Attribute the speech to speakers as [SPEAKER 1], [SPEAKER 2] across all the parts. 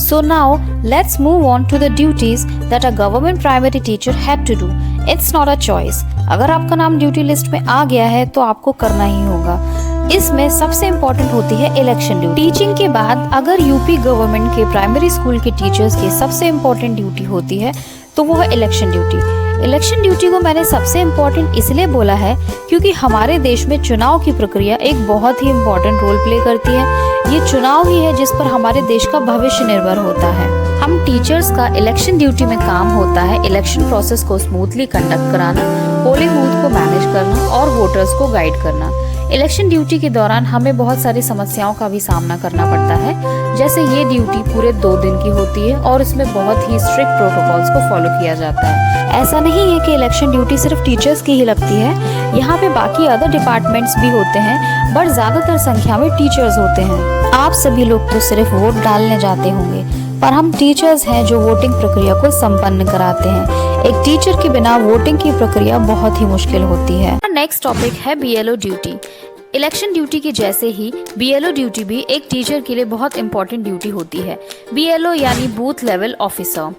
[SPEAKER 1] So now let's move on to the duties that a government primary teacher had to do. It's not a choice. अगर आपका नाम duty list में आ गया है तो आपको करना ही होगा। इसमें सबसे इम्पोर्टेंट होती है इलेक्शन ड्यूटी। टीचिंग के बाद अगर यूपी गवर्नमेंट के प्राइमरी स्कूल के टीचर्स की सबसे इम्पोर्टेंट ड्यूटी होती है तो वो है इलेक्शन ड्यूटी। इलेक्शन ड्यूटी को मैंने सबसे इम्पोर्टेंट इसलिए बोला है क्योंकि हमारे देश में चुनाव की प्रक्रिया एक बहुत ही इम्पोर्टेंट रोल प्ले करती है। ये चुनाव ही है जिस पर हमारे देश का भविष्य निर्भर होता है। हम टीचर्स का इलेक्शन ड्यूटी में काम होता है इलेक्शन प्रोसेस को स्मूथली कंडक्ट कराना, पोलिंग बूथ को मैनेज करना और वोटर्स को गाइड करना। इलेक्शन ड्यूटी के दौरान हमें बहुत सारी समस्याओं का भी सामना करना पड़ता है, जैसे ये ड्यूटी पूरे 2 दिन की होती है और इसमें बहुत ही स्ट्रिक्ट प्रोटोकॉल्स को फॉलो किया जाता है। ऐसा नहीं है कि इलेक्शन ड्यूटी सिर्फ टीचर्स की ही लगती है, यहाँ पे बाकी अदर डिपार्टमेंट्स भी होते हैं, बट ज्यादातर संख्या में टीचर्स होते हैं। आप सभी लोग तो सिर्फ वोट डालने जाते होंगे, पर हम टीचर्स हैं जो वोटिंग प्रक्रिया को संपन्न कराते हैं। एक टीचर के बिना वोटिंग की प्रक्रिया बहुत ही मुश्किल होती है। नेक्स्ट टॉपिक है बीएलओ ड्यूटी। इलेक्शन ड्यूटी की जैसे ही बीएलओ ड्यूटी भी एक टीचर के लिए बहुत इंपॉर्टेंट ड्यूटी होती है। बीएलओ यानी बूथ लेवल ऑफिसर।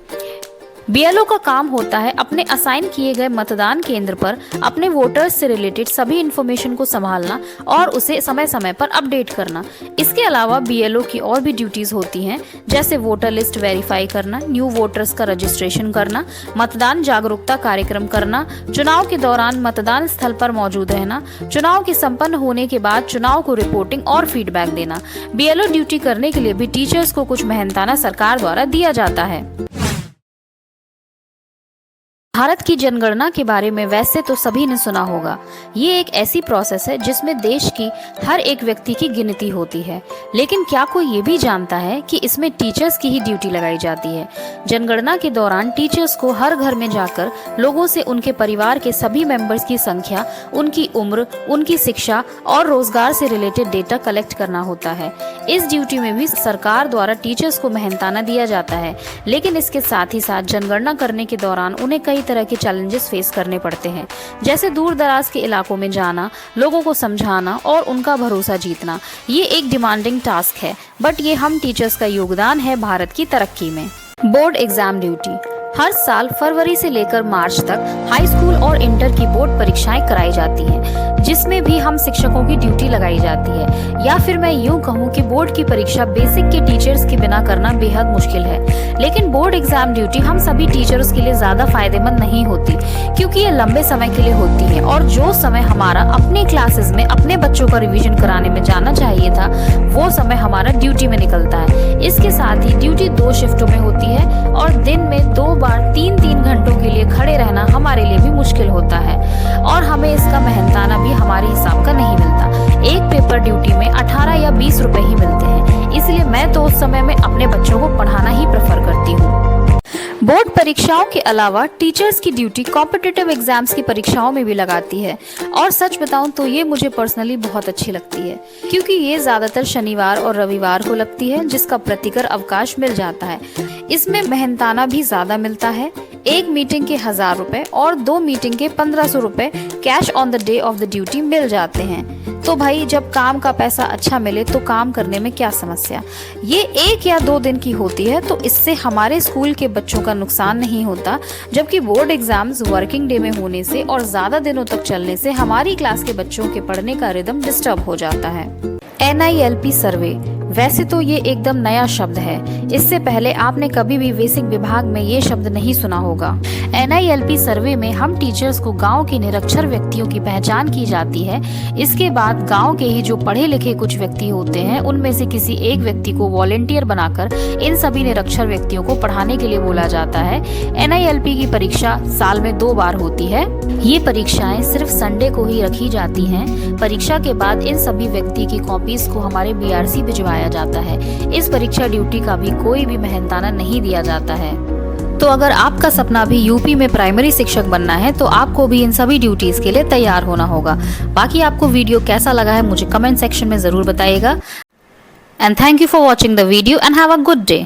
[SPEAKER 1] बीएलओ का काम होता है अपने असाइन किए गए मतदान केंद्र पर अपने वोटर्स से रिलेटेड सभी इंफॉर्मेशन को संभालना और उसे समय समय पर अपडेट करना। इसके अलावा बीएलओ की और भी ड्यूटीज होती हैं, जैसे वोटर लिस्ट वेरीफाई करना, न्यू वोटर्स का रजिस्ट्रेशन करना, मतदान जागरूकता कार्यक्रम करना, चुनाव के दौरान मतदान स्थल पर मौजूद रहना, चुनाव के संपन्न होने के बाद चुनाव को रिपोर्टिंग और फीडबैक देना। बीएलओ ड्यूटी करने के लिए भी टीचर्स को कुछ मेहनताना सरकार द्वारा दिया जाता है। भारत की जनगणना के बारे में वैसे तो सभी ने सुना होगा। ये एक ऐसी प्रोसेस है जिसमें देश की हर एक व्यक्ति की गिनती होती है, लेकिन क्या कोई ये भी जानता है कि इसमें टीचर्स की ही ड्यूटी लगाई जाती है। जनगणना के दौरान टीचर्स को हर घर में जाकर लोगों से उनके परिवार के सभी मेंबर्स की संख्या, उनकी उम्र, उनकी शिक्षा और रोजगार से रिलेटेड डेटा कलेक्ट करना होता है। इस ड्यूटी में भी सरकार द्वारा टीचर्स को मेहनताना दिया जाता है, लेकिन इसके साथ ही साथ जनगणना करने के दौरान उन्हें कई तरह के चैलेंजेस फेस करने पड़ते हैं, जैसे दूर दराज के इलाकों में जाना, लोगों को समझाना और उनका भरोसा जीतना। ये एक डिमांडिंग टास्क है, बट ये हम टीचर्स का योगदान है भारत की तरक्की में। Board exam duty. हर साल फरवरी से लेकर मार्च तक हाई स्कूल और इंटर की बोर्ड परीक्षाएं कराई जाती हैं, जिसमें भी हम शिक्षकों की ड्यूटी लगाई जाती है। या फिर मैं यूं कहूं कि बोर्ड की परीक्षा बेसिक के टीचर्स के बिना करना बेहद मुश्किल है। लेकिन बोर्ड एग्जाम ड्यूटी हम सभी टीचर्स के लिए ज्यादा फायदेमंद नहीं होती, क्योंकि ये लंबे समय के लिए होती है और जो समय हमारा अपने क्लासेस में अपने बच्चों का रिविजन कराने में जाना चाहिए था, वो समय हमारा ड्यूटी में निकलता है। इसके साथ ही ड्यूटी 2 शिफ्टों में होती है और दिन में 2 बार 3-3 घंटों के लिए खड़े रहना हमारे लिए भी मुश्किल होता है और हमें इसका मेहनताना भी हमारे हिसाब का नहीं मिलता। एक पेपर ड्यूटी में 18 या 20 रुपए ही मिलते हैं, इसलिए मैं तो उस समय में अपने बच्चों को पढ़ाना ही प्रेफर करती हूँ। बोर्ड परीक्षाओं के अलावा टीचर्स की ड्यूटी कॉम्पिटिटिव एग्जाम्स की परीक्षाओं में भी लगाती है, और सच बताऊं तो ये मुझे पर्सनली बहुत अच्छी लगती है, क्योंकि ये ज्यादातर शनिवार और रविवार को लगती है, जिसका प्रतिकर अवकाश मिल जाता है। इसमें मेहनताना भी ज्यादा मिलता है। एक मीटिंग के 1000 रुपए और 2 मीटिंग के 1500 रुपए cash on the day of the duty मिल जाते हैं। तो भाई, जब काम का पैसा अच्छा मिले तो काम करने में क्या समस्या। ये 1 या 2 दिन की होती है, तो इससे हमारे स्कूल के बच्चों का नुकसान नहीं होता, जबकि बोर्ड एग्जाम्स वर्किंग डे में होने से और ज्यादा दिनों तक चलने से हमारी क्लास के बच्चों के पढ़ने का रिदम डिस्टर्ब हो जाता है। NILP सर्वे। वैसे तो ये एकदम नया शब्द है, इससे पहले आपने कभी भी बेसिक विभाग में ये शब्द नहीं सुना होगा। NILP सर्वे में हम टीचर्स को गांव के निरक्षर व्यक्तियों की पहचान की जाती है। इसके बाद गांव के ही जो पढ़े लिखे कुछ व्यक्ति होते हैं, उनमें से किसी एक व्यक्ति को वॉलेंटियर बनाकर इन सभी निरक्षर व्यक्तियों को पढ़ाने के लिए बोला जाता है। NILP की परीक्षा साल में 2 बार होती है। ये परीक्षाएं सिर्फ संडे को ही रखी जाती हैं। परीक्षा के बाद इन सभी व्यक्ति की कॉपीज को हमारे BRC भिजवाया जाता है। इस परीक्षा ड्यूटी का भी कोई भी मेहनताना नहीं दिया जाता है। तो अगर आपका सपना भी यूपी में प्राइमरी शिक्षक बनना है, तो आपको भी इन सभी ड्यूटीज के लिए तैयार होना होगा। बाकी आपको वीडियो कैसा लगा है मुझे कमेंट सेक्शन में जरूर बताइएगा। And thank you for watching the video and have a good day.